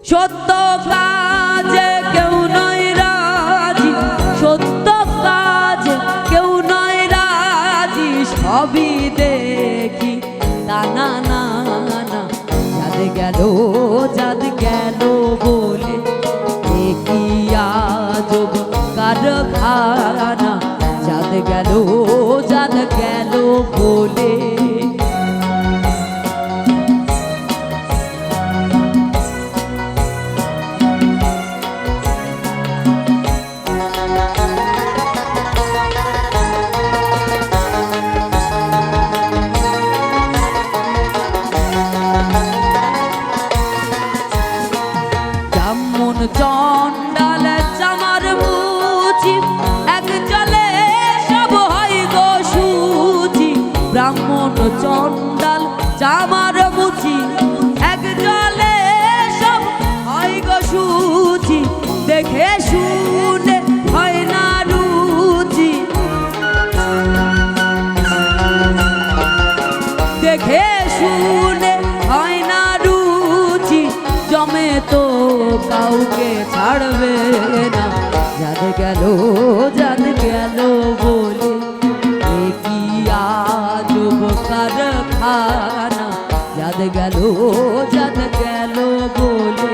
সত্য কাজে কেউ নয় রাজি, সত্য কাজে কেউ নয় রাজি, সবই দেখি তা না না না। যাদ গেল যাদ গেল বলে কি আজব কারখানা, যাদ গেল যাদ গেল বলে। ব্রাহ্মণ চণ্ডাল চামার মুচি, এক জলে সব হয় গো শুচি। ব্রাহ্মণ চণ্ডাল চামার মুচি, এক জলে সব হয় গো শুচি। দেখে শুনে হয় না রুচি, দেখে শুনে হয় না রুচি। জমে তো কাউকে ছাড়বে না, যাদ গেল যাদ গেল বলে কি আজব কারখানা, যাদ গেল যাদ গেল বলে।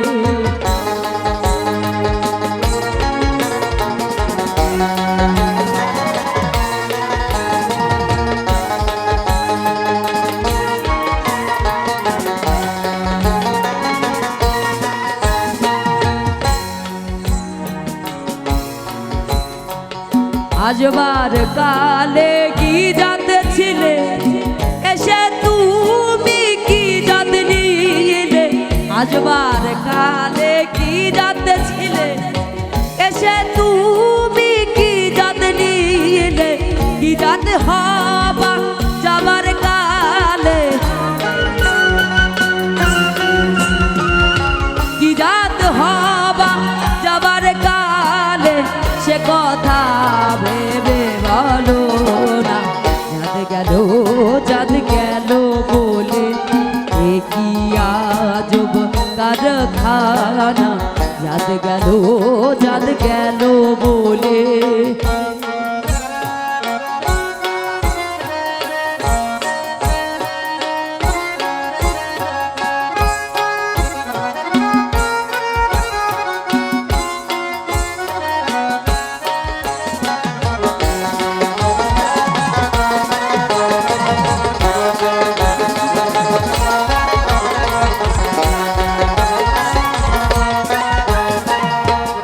আজবার কালে কি জাত ছিলে, এসে তুমি কি জাত নিলে। আজবার কালে কি জাত ছিলে, এসে তুমি কি জাত নিলে। কি জাত হবা যাবার কালে, কি জাত হবা যাবার কালে, সে কথা ভেবে বলো না। যাদ গেল যাদ গেল বলে কি আজব কারখানা, যাদ গেল যাদ গেল বলে।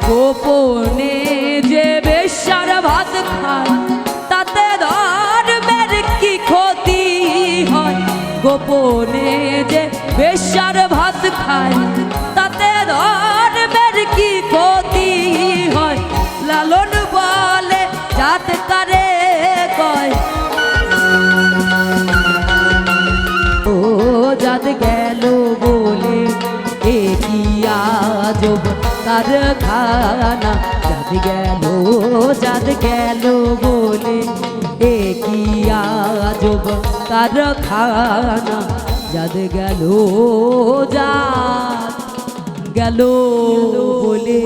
গোপনে যে বেশ্যার ভাত খায়, তাতে ধর্মের কি ক্ষতি হয়। গোপনে যে বেশ্যার ভাত খায়, তাতে ধর্মের কি ক্ষতি হয়। লালন বলে জাত কারে কয়, ও যাদ গেল বলে কি আজব কারখানা, যাদ গেল যাদ গেল বলে কি আজব কারখানা, যাদ গেল যাদ গেল বলে।